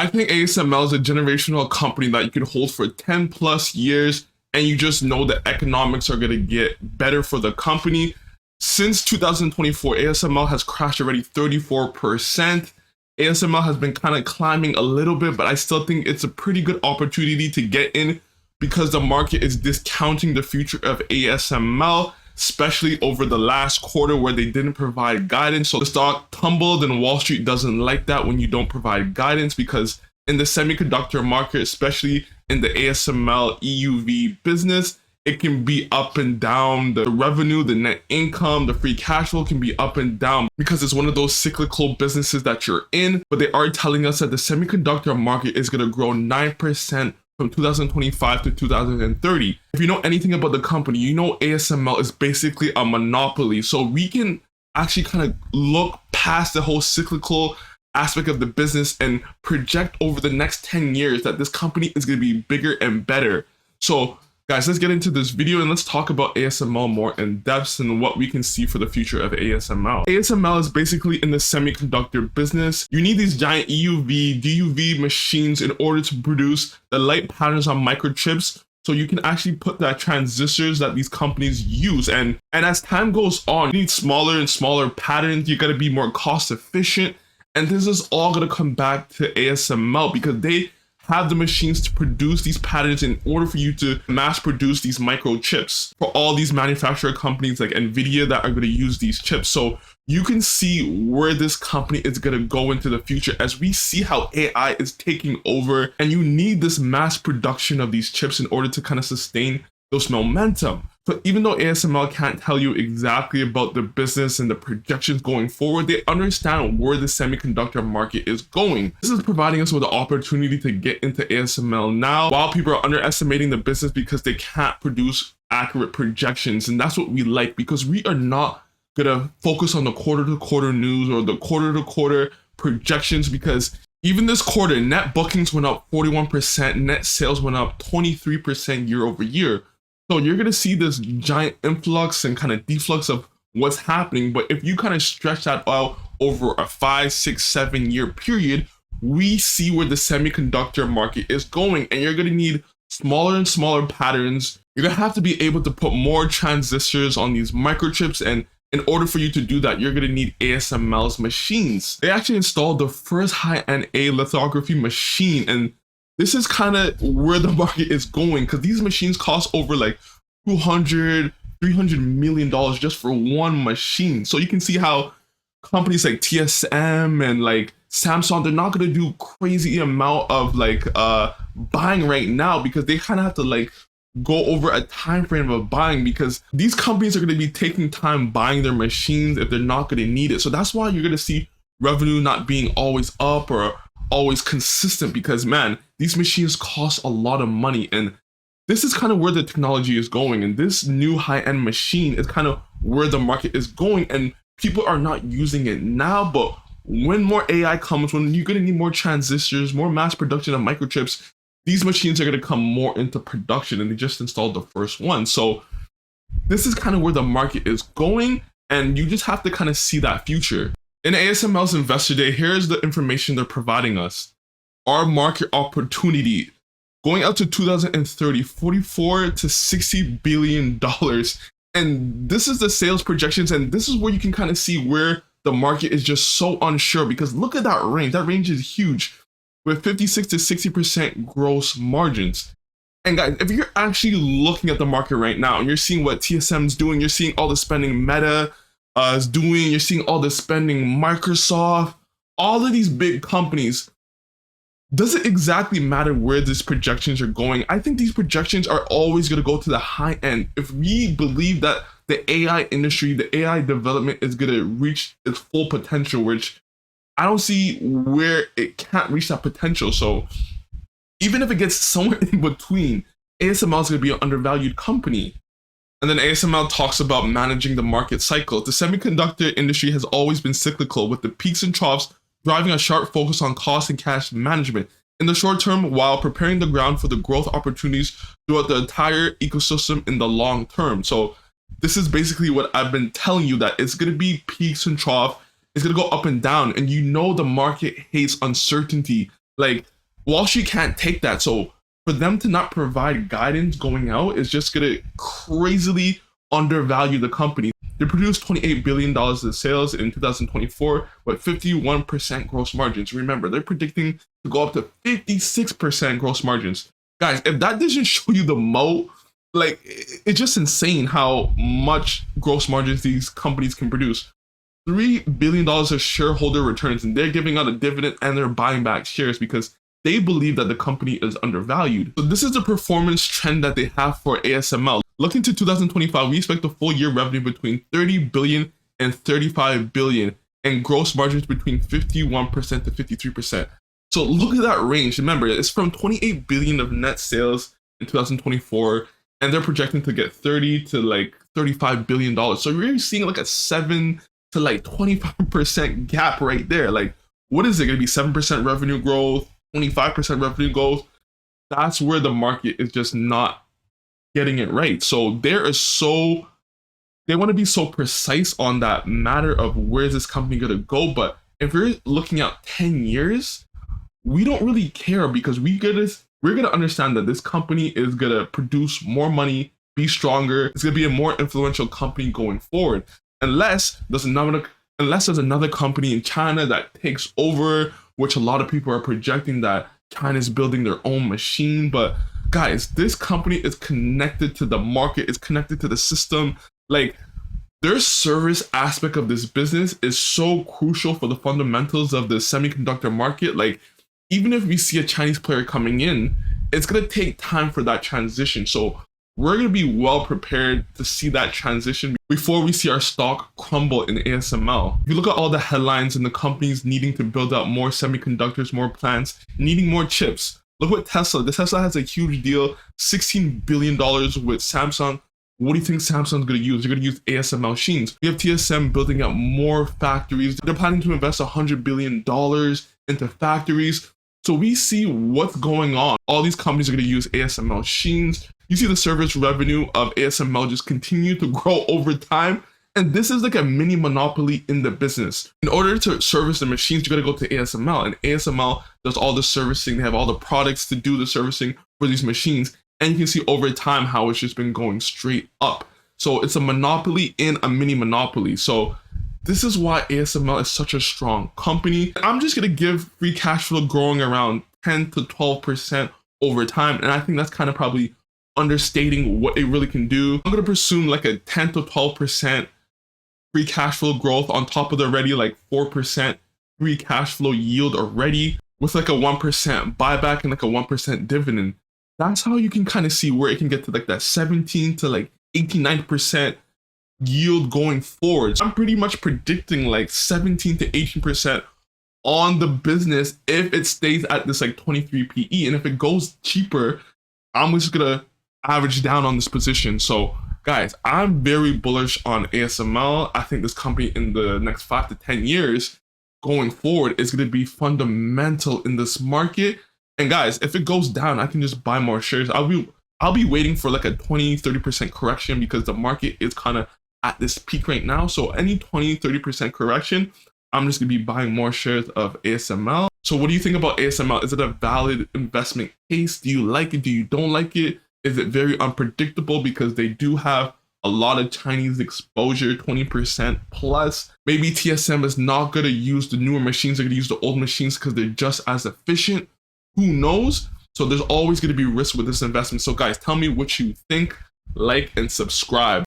I think ASML is a generational company that you could hold for 10 plus years, and you just know the economics are going to get better for the company. Since 2024, ASML has crashed already 34%. ASML has been kind of climbing a little bit, but I still think it's a pretty good opportunity to get in because the market is discounting the future of ASML, especially over the last quarter where they didn't provide guidance. So the stock tumbled, and Wall Street doesn't like that when you don't provide guidance, because in the semiconductor market, especially in the ASML EUV business, it can be up and down. The revenue, the net income, the free cash flow can be up and down because it's one of those cyclical businesses that you're in. But they are telling us that the semiconductor market is going to grow 9% from 2025 to 2030. If you know anything about the company, you know ASML is basically a monopoly. So we can actually kind of look past the whole cyclical aspect of the business and project over the next 10 years that this company is going to be bigger and better. So guys, let's get into this video and let's talk about ASML more in depth and what we can see for the future of ASML. ASML is basically in the semiconductor business. You need these giant EUV, DUV machines in order to produce the light patterns on microchips, so you can actually put that transistors that these companies use. And as time goes on, you need smaller and smaller patterns. You got to be more cost efficient. And this is all going to come back to ASML because they have the machines to produce these patterns in order for you to mass produce these microchips for all these manufacturer companies like Nvidia that are going to use these chips. So you can see where this company is going to go into the future as we see how AI is taking over, and you need this mass production of these chips in order to kind of sustain those momentum. So even though ASML can't tell you exactly about the business and the projections going forward, they understand where the semiconductor market is going. This is providing us with the opportunity to get into ASML now while people are underestimating the business because they can't produce accurate projections. And that's what we like, because we are not gonna focus on the quarter-to-quarter news or the quarter-to-quarter projections, because even this quarter, net bookings went up 41%, net sales went up 23% year over year. So you're going to see this giant influx and kind of deflux of what's happening. But if you kind of stretch that out over a 5, 6, 7 year period, we see where the semiconductor market is going. And you're going to need smaller and smaller patterns. You're going to have to be able to put more transistors on these microchips. And in order for you to do that, you're going to need ASML's machines. They actually installed the first high-end lithography machine, and this is kind of where the market is going, because these machines cost over like $200, $300 million just for one machine. So you can see how companies like TSM and like Samsung, they're not going to do crazy amount of like buying right now, because they kind of have to like go over a time frame of buying, because these companies are going to be taking time buying their machines if they're not going to need it. So that's why you're going to see revenue not being always up or always consistent, because man, these machines cost a lot of money. And this is kind of where the technology is going, and this new high-end machine is kind of where the market is going, and people are not using it now. But when more AI comes, when you're going to need more transistors, more mass production of microchips, these machines are going to come more into production, and they just installed the first one. So this is kind of where the market is going, and you just have to kind of see that future. In ASML's Investor Day, here's the information they're providing us. Our market opportunity going out to 2030, $44 to $60 billion. And this is the sales projections, and this is where you can kind of see where the market is just so unsure, because look at that range. That range is huge, with 56 to 60% gross margins. And guys, if you're actually looking at the market right now and you're seeing what TSM's doing, you're seeing all the spending Meta is doing, you're seeing all the spending Microsoft, all of these big companies, does it exactly matter where these projections are going? I think these projections are always going to go to the high end. If we believe that the AI industry, the AI development is going to reach its full potential, which I don't see where it can't reach that potential. So even if it gets somewhere in between, ASML is going to be an undervalued company. And then ASML talks about managing the market cycle. The semiconductor industry has always been cyclical, with the peaks and troughs driving a sharp focus on cost and cash management in the short term, while preparing the ground for the growth opportunities throughout the entire ecosystem in the long term. So this is basically what I've been telling you, that it's going to be peaks and troughs. It's going to go up and down. And you know the market hates uncertainty. Like, Wall Street can't take that. So for them to not provide guidance going out is just gonna crazily undervalue the company. They produced $28 billion in sales in 2024 with 51% gross margins. Remember, they're predicting to go up to 56% gross margins. Guys, if that doesn't show you the moat, like, it's just insane how much gross margins these companies can produce. $3 billion of shareholder returns, and they're giving out a dividend and they're buying back shares because they believe that the company is undervalued. So this is the performance trend that they have for ASML. Looking to 2025, we expect the full year revenue between 30 billion and 35 billion and gross margins between 51% to 53%. So look at that range. Remember, it's from 28 billion of net sales in 2024, and they're projecting to get 30 to like $35 billion. So you're seeing like a 7 to like 25% gap right there. Like, what is it going to be? 7% revenue growth, 25% revenue growth? That's where the market is just not getting it right. So they want to be so precise on that matter of where is this company going to go. But if we're looking at 10 years, we don't really care because we're going to understand that this company is going to produce more money, be stronger. It's going to be a more influential company going forward. Unless there's another company in China that takes over, which a lot of people are projecting that China's building their own machine. But guys, this company is connected to the market, it's connected to the system. Like, their service aspect of this business is so crucial for the fundamentals of the semiconductor market. Like, even if we see a Chinese player coming in, it's going to take time for that transition. So we're going to be well prepared to see that transition before we see our stock crumble in ASML. If you look at all the headlines and the companies needing to build out more semiconductors, more plants, needing more chips. Look what Tesla. Tesla has a huge deal, $16 billion with Samsung. What do you think Samsung's going to use? They're going to use ASML machines. We have TSM building out more factories. They're planning to invest $100 billion into factories. So we see what's going on. All these companies are going to use ASML machines. You see the service revenue of ASML just continue to grow over time. And this is like a mini monopoly in the business. In order to service the machines, you got to go to ASML, and ASML does all the servicing. They have all the products to do the servicing for these machines. And you can see over time how it's just been going straight up. So it's a monopoly in a mini monopoly. So this is why ASML is such a strong company. I'm just going to give free cash flow growing around 10 to 12% over time. And I think that's kind of probably understating what it really can do. I'm going to presume like a 10 to 12% free cash flow growth on top of the already like 4% free cash flow yield already, with like a 1% buyback and like a 1% dividend. That's how you can kind of see where it can get to like that 17 to like 89% yield going forward. So I'm pretty much predicting like 17 to 18% on the business if it stays at this like 23 PE. And if it goes cheaper, I'm just gonna average down on this position. So guys, I'm very bullish on ASML. I think this company in the next 5 to 10 years going forward is going to be fundamental in this market. And guys, if it goes down, I can just buy more shares. I'll be waiting for like a 20-30% correction because the market is kind of at this peak right now. So any 20-30% correction, I'm just gonna be buying more shares of ASML. So what do you think about ASML? Is it a valid investment case? Do you like it? Do you don't like it? Is it very unpredictable because they do have a lot of Chinese exposure, 20% plus? Maybe TSM is not gonna use the newer machines, they're gonna use the old machines because they're just as efficient. Who knows? So there's always gonna be risk with this investment. So guys, tell me what you think, like and subscribe.